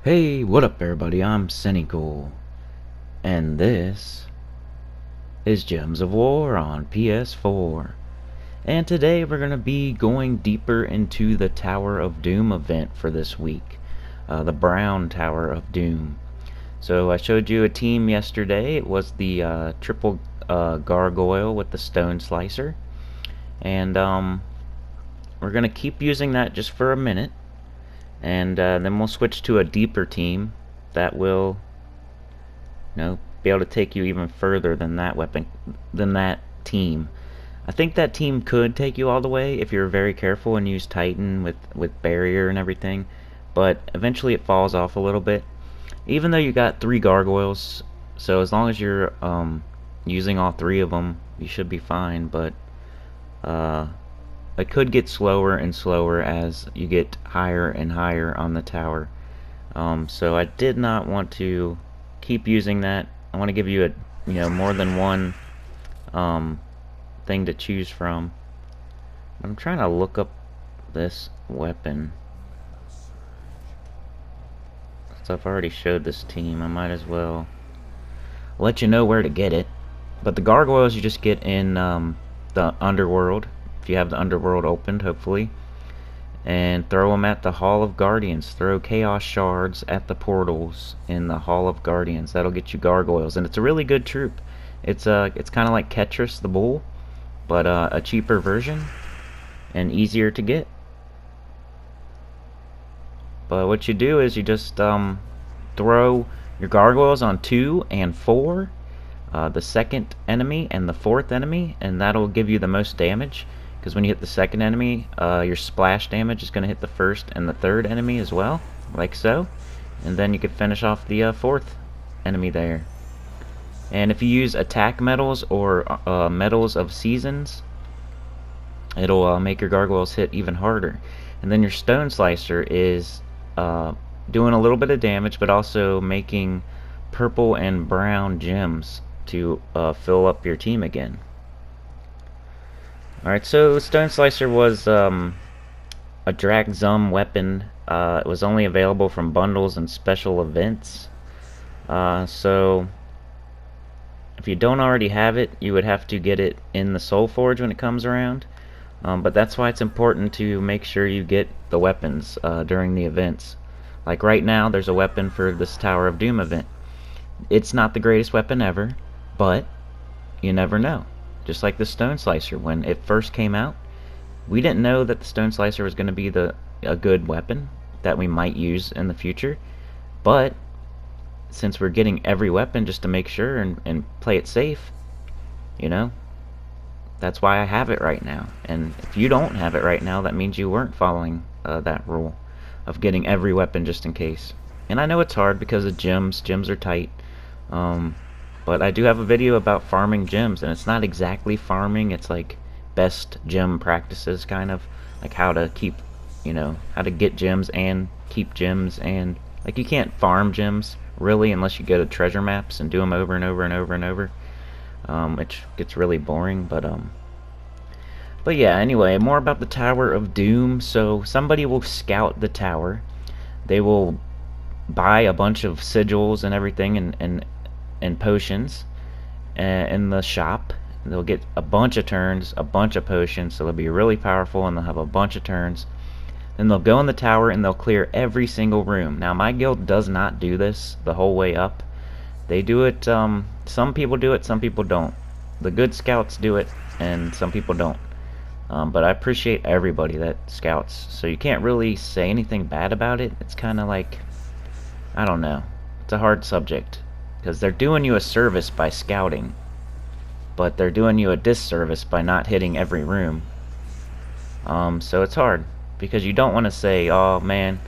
Hey, what up everybody, I'm Cynical, and this is Gems of War on PS4. And today we're going to be going deeper into the Tower of Doom event for this week. The Brown Tower of Doom. So I showed you a team yesterday. It was the triple Gargoyle with the Stone Slicer. And we're going to keep using that just for a minute. And then we'll switch to a deeper team that will be able to take you even further than that team. I think that team could take you all the way if you're very careful and use Titan with barrier and everything, but eventually it falls off a little bit. Even though you got 3 gargoyles, so as long as you're using all 3 of them, you should be fine, but it could get slower and slower as you get higher and higher on the tower. So I did not want to keep using that. I want to give you more than one thing to choose from. I'm trying to look up this weapon. So I've already showed this team. I might as well let you know where to get it. But the gargoyles you just get in the underworld, if you have the underworld opened, hopefully. And throw them at the Hall of Guardians. Throw Chaos Shards at the portals in the Hall of Guardians. That'll get you gargoyles, and it's a really good troop. It's kind of like Ketris the Bull, but a cheaper version and easier to get. But what you do is you just throw your gargoyles on 2 and 4, the second enemy and the 4th enemy, and that'll give you the most damage. Because when you hit the second enemy, your splash damage is going to hit the 1st and the 3rd enemy as well, like so. And then you can finish off the 4th enemy there. And if you use attack medals or medals of seasons, it'll make your gargoyles hit even harder. And then your Stone Slicer is doing a little bit of damage, but also making purple and brown gems to fill up your team again. Alright, so Stone Slicer was a drag zum weapon. It was only available from bundles and special events. So if you don't already have it, you would have to get it in the Soul Forge when it comes around. But that's why it's important to make sure you get the weapons during the events. Like right now, there's a weapon for this Tower of Doom event. It's not the greatest weapon ever, but you never know. Just like the Stone Slicer, when it first came out, we didn't know that the Stone Slicer was going to be a good weapon that we might use in the future. But since we're getting every weapon just to make sure and play it safe, that's why I have it right now. And if you don't have it right now, that means you weren't following that rule of getting every weapon just in case. And I know it's hard because of gems. Gems are tight. But I do have a video about farming gems, and it's not exactly farming, it's like best gem practices, kind of like how to keep, how to get gems and keep gems, and like you can't farm gems really unless you go to treasure maps and do them over and over and over and over, which gets really boring. But yeah, anyway, more about the Tower of Doom. So somebody will scout the tower, they will buy a bunch of sigils and everything and potions in the shop. They'll get a bunch of turns, a bunch of potions, so they'll be really powerful and they'll have a bunch of turns. Then they'll go in the tower and they'll clear every single room. Now my guild does not do this the whole way up. They do it, some people do it, some people don't. The good scouts do it and some people don't. But I appreciate everybody that scouts, so you can't really say anything bad about it. It's kind of like, I don't know, it's a hard subject. Because they're doing you a service by scouting, but they're doing you a disservice by not hitting every room. So it's hard, because you don't want to say, oh man,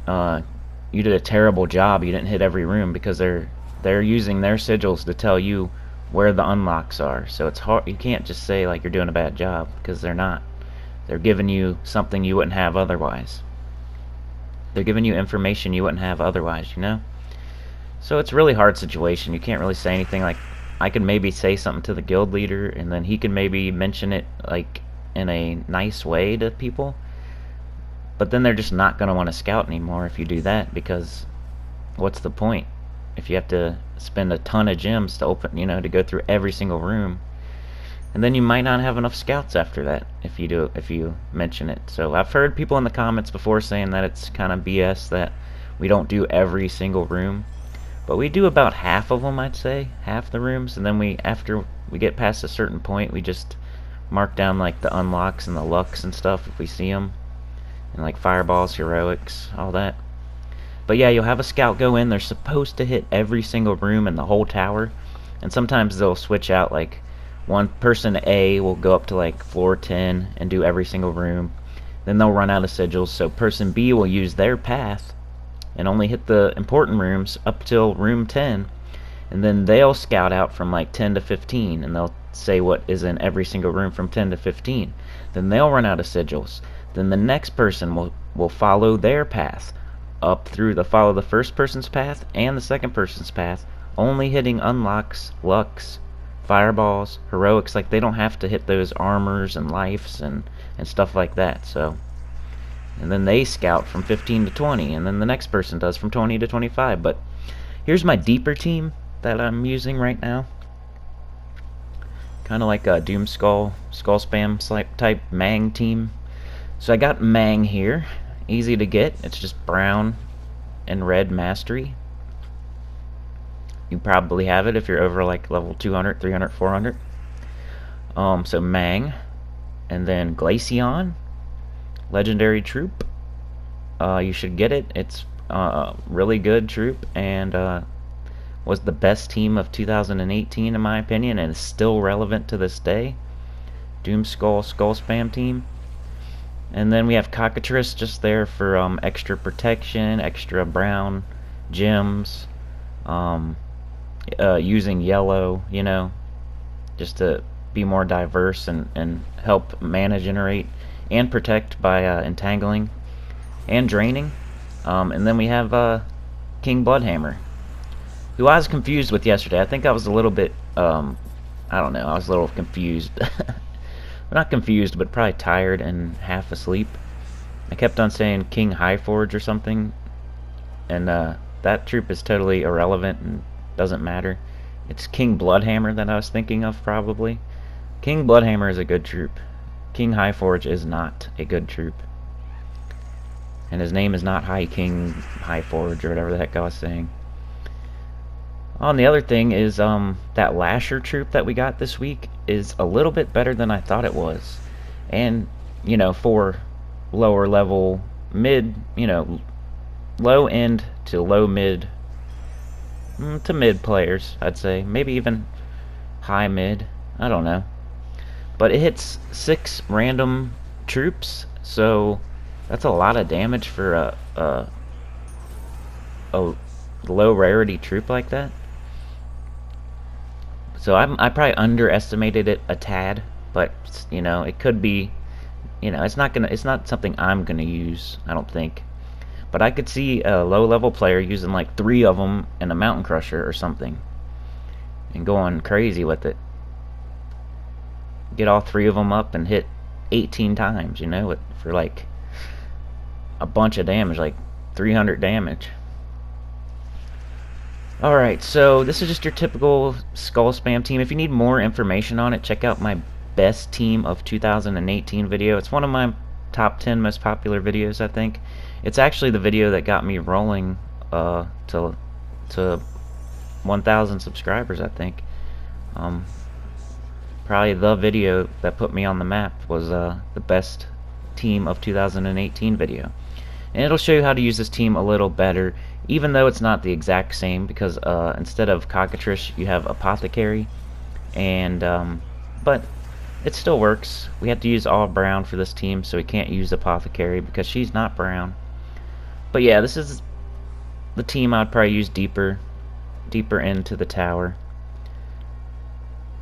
you did a terrible job, you didn't hit every room, because they're using their sigils to tell you where the unlocks are. So it's hard. You can't just say like you're doing a bad job, because they're not. They're giving you something you wouldn't have otherwise. They're giving you information you wouldn't have otherwise, So it's a really hard situation. You can't really say anything. Like, I could maybe say something to the guild leader, and then he can maybe mention it like in a nice way to people. But then they're just not going to want to scout anymore if you do that, because what's the point if you have to spend a ton of gems to open, to go through every single room, and then you might not have enough scouts after that if you mention it. So I've heard people in the comments before saying that it's kind of BS that we don't do every single room, but we do about half of them, I'd say, half the rooms, and then after we get past a certain point, we just mark down like the unlocks and the lucks and stuff if we see them, and like fireballs, heroics, all that. But yeah, you'll have a scout go in. They're supposed to hit every single room in the whole tower, and sometimes they'll switch out, like one person A will go up to like floor 10 and do every single room. Then they'll run out of sigils, so person B will use their path and only hit the important rooms up till room 10, and then they'll scout out from like 10 to 15, and they'll say what is in every single room from 10 to 15. Then they'll run out of sigils. Then the next person will follow their path up through follow the first person's path and the second person's path, only hitting unlocks, lucks, fireballs, heroics. Like, they don't have to hit those armors and lives and stuff like that. So, and then they scout from 15 to 20, and then the next person does from 20 to 25. But here's my deeper team that I'm using right now, kind of like a Doom Skull Spam type Mang team. So I got Mang here, easy to get. It's just brown and red mastery. You probably have it if you're over like level 200, 300, 400. So Mang, and then Glaceon, legendary troop. You should get it. It's really good troop, and was the best team of 2018 in my opinion, and is still relevant to this day. Doom Skull Spam team. And then we have Cockatrice just there for extra protection, extra brown gems, using yellow, just to be more diverse and help mana generate and protect by entangling and draining. And then we have King Bloodhammer, who I was confused with yesterday. I think I was a little bit, I don't know, I was a little confused. Not confused, but probably tired and half asleep. I kept on saying King Highforge or something, and that troop is totally irrelevant and doesn't matter. It's King Bloodhammer that I was thinking of, probably. King Bloodhammer is a good troop. King Highforge is not a good troop. And his name is not High King Highforge or whatever the heck I was saying. The other thing is that Lasher troop that we got this week is a little bit better than I thought it was. And, for lower level, mid, low end to low mid to mid players, I'd say. Maybe even high mid. I don't know. But it hits 6 random troops, so that's a lot of damage for a low rarity troop like that. So I probably underestimated it a tad, but it could be, it's not something I'm gonna use, I don't think. But I could see a low level player using like 3 of them in a Mountain Crusher or something, and going crazy with it. Get all 3 of them up and hit 18 times, for like a bunch of damage, like 300 damage. Alright, so this is just your typical Skull Spam team. If you need more information on it, check out my best team of 2018 video. It's one of my top 10 most popular videos, I think. It's actually the video that got me rolling to 1,000 subscribers, I think. Probably the video that put me on the map was the best team of 2018 video. And it'll show you how to use this team a little better, even though it's not the exact same, because instead of Cockatrice you have Apothecary, and but it still works. We have to use all brown for this team, so we can't use Apothecary because she's not brown. But yeah, this is the team I'd probably use deeper into the tower.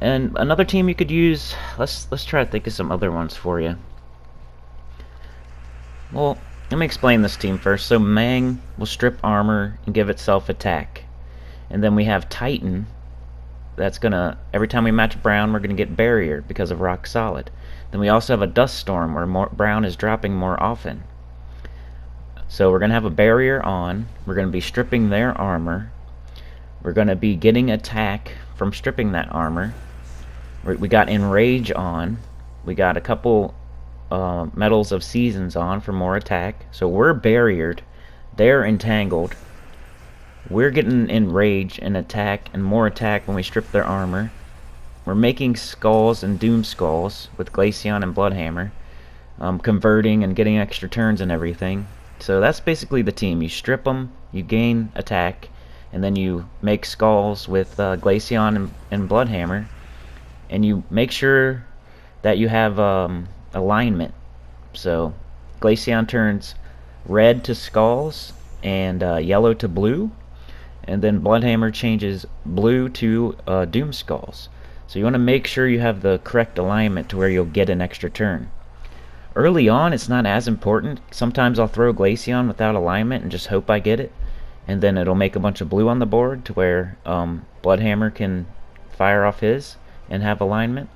And another team you could use, let's try to think of some other ones for you. Well, let me explain this team first. So Mang will strip armor and give itself attack. And then we have Titan. That's gonna, every time we match brown, we're gonna get barrier because of rock solid. Then we also have a dust storm where brown is dropping more often. So we're going to have a barrier on. We're going to be stripping their armor. We're going to be getting attack from stripping that armor. We got enrage on. We got a couple metals of seasons on for more attack. So we're barriered. They're entangled. We're getting enrage and attack and more attack when we strip their armor. We're making skulls and doom skulls with Glaceon and Bloodhammer, converting and getting extra turns and everything. So that's basically the team. You strip them, you gain attack, and then you make skulls with Glaceon and Bloodhammer, and you make sure that you have alignment. So Glaceon turns red to skulls and yellow to blue, and then Bloodhammer changes blue to doom skulls. So you want to make sure you have the correct alignment to where you'll get an extra turn. Early on, it's not as important. Sometimes I'll throw Glaceon without alignment and just hope I get it, and then it'll make a bunch of blue on the board to where Bloodhammer can fire off his and have alignment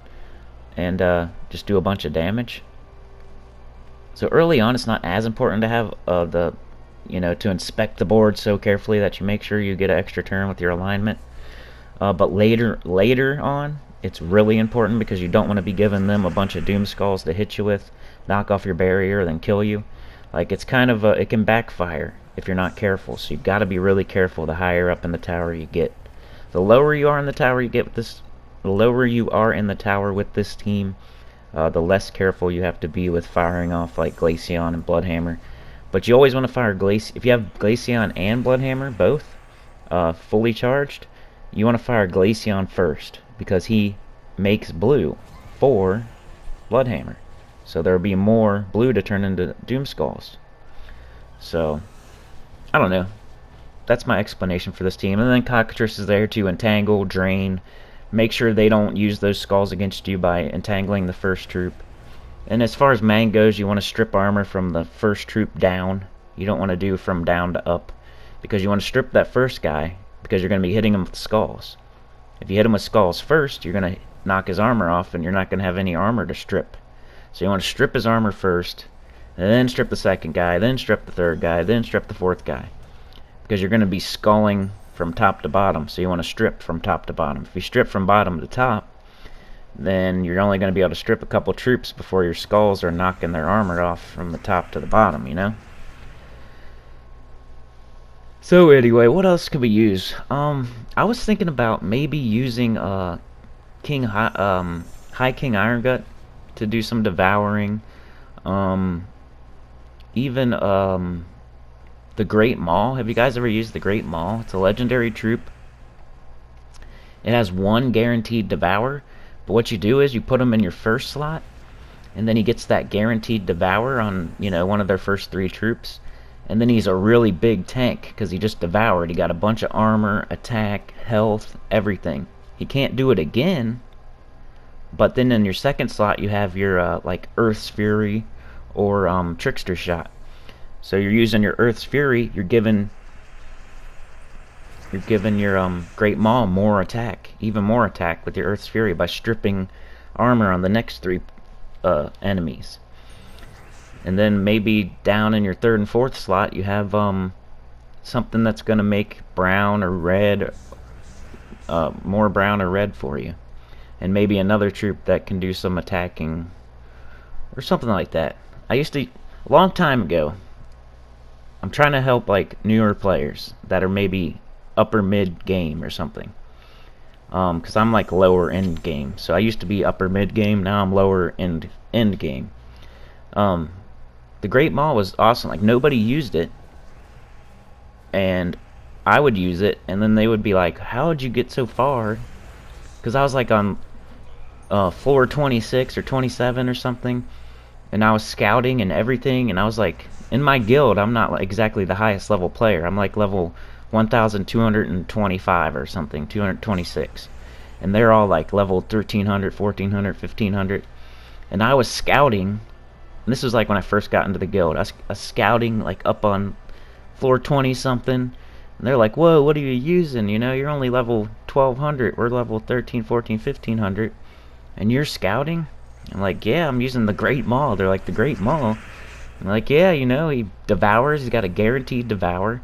and just do a bunch of damage. So early on, it's not as important to have to inspect the board so carefully that you make sure you get an extra turn with your alignment. But later on, it's really important because you don't want to be giving them a bunch of doom skulls to hit you with, knock off your barrier, then kill you. Like, it's kind of it can backfire if you're not careful. So you've got to be really careful the higher up in the tower you get. The lower you are in the tower you get with this, the lower you are in the tower with this team, the less careful you have to be with firing off like Glaceon and Bloodhammer. But you always want to fire if you have Glaceon and Bloodhammer both fully charged. You want to fire Glaceon first, because he makes blue for Bloodhammer. So there will be more blue to turn into Doom Skulls. So, I don't know. That's my explanation for this team. And then Cockatrice is there to entangle, drain, make sure they don't use those skulls against you by entangling the first troop. And as far as Mang goes, you want to strip armor from the first troop down. You don't want to do from down to up, because you want to strip that first guy, because you're going to be hitting him with skulls. If you hit him with skulls first, you're going to knock his armor off, and you're not going to have any armor to strip. So you want to strip his armor first, then strip the second guy, then strip the third guy, then strip the fourth guy. Because you're going to be skulling from top to bottom, so you want to strip from top to bottom. If you strip from bottom to top, then you're only going to be able to strip a couple troops before your skulls are knocking their armor off from the top to the bottom, you know? So anyway, what else could we use? I was thinking about maybe using High King Iron Gut to do some devouring. Even the Great Maul. Have you guys ever used the Great Maul? It's a legendary troop. It has one guaranteed devour, but what you do is you put him in your first slot, and then he gets that guaranteed devour on one of their first three troops. And then he's a really big tank because he just devoured. He got a bunch of armor, attack, health, everything. He can't do it again. But then in your second slot you have your like Earth's Fury or Trickster Shot. So you're using your Earth's Fury. You're giving your Great Maul more attack, even more attack with your Earth's Fury by stripping armor on the next three enemies. And then maybe down in your third and fourth slot you have something that's going to make brown or red, more brown or red for you. And maybe another troop that can do some attacking or something like that. A long time ago, I'm trying to help like newer players that are maybe upper mid game or something. Because I'm like lower end game. So I used to be upper mid game, now I'm lower end game. The Great Maul was awesome. Like, nobody used it, and I would use it, and then they would be like, how did you get so far? Because I was like on floor 26 or 27 or something, and I was scouting and everything, and I was like, in my guild I'm not like exactly the highest level player. I'm like level 1225 or something, 226, and they're all like level 1300, 1400, 1500, and I was scouting. And this was like when I first got into the guild. I was scouting like up on floor 20 something, and they're like, whoa, what are you using? You're only level 1200. We're level 13, 14, 1500, and you're scouting? I'm like, yeah, I'm using the Great Maul. They're like, the Great Maul? I'm like, yeah, you know, he devours. He's got a guaranteed devour,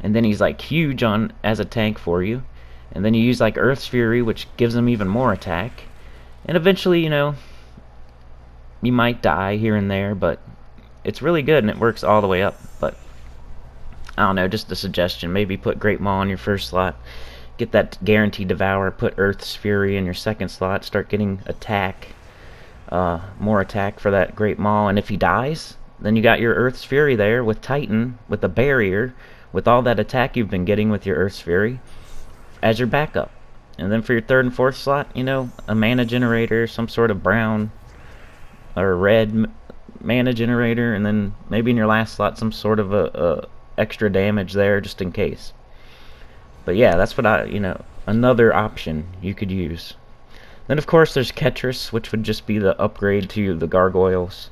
and then he's like huge on as a tank for you, and then you use like Earth's Fury, which gives him even more attack, and eventually, you know, you might die here and there, but it's really good and it works all the way up. But I don't know, just a suggestion. Maybe put Great Maw in your first slot, get that guaranteed devour, put Earth's Fury in your second slot, start getting attack, more attack for that Great Maw, and if he dies, then you got your Earth's Fury there with Titan, with a barrier, with all that attack you've been getting with your Earth's Fury as your backup. And then for your third and fourth slot, you know, a mana generator, some sort of brown or red mana generator, and then maybe in your last slot some sort of a extra damage there just in case. But yeah, that's what another option you could use. Then of course there's Ketris, which would just be the upgrade to the Gargoyles.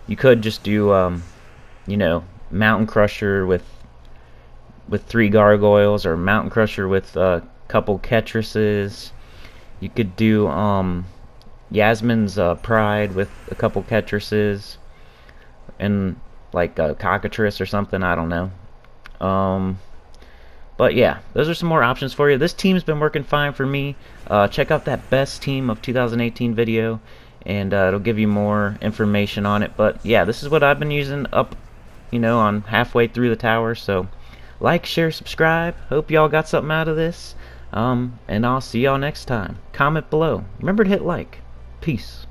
You could just do Mountain Crusher with 3 Gargoyles, or Mountain Crusher with a couple Ketrises. You could do Yasmin's Pride with a couple Ketrises, and like a Cockatrice or something, I don't know. But yeah, those are some more options for you. This team's been working fine for me. Check out that best team of 2018 video, and it'll give you more information on it. But yeah, this is what I've been using up, on halfway through the tower. So like, share, subscribe. Hope y'all got something out of this. And I'll see y'all next time. Comment below. Remember to hit like. Peace.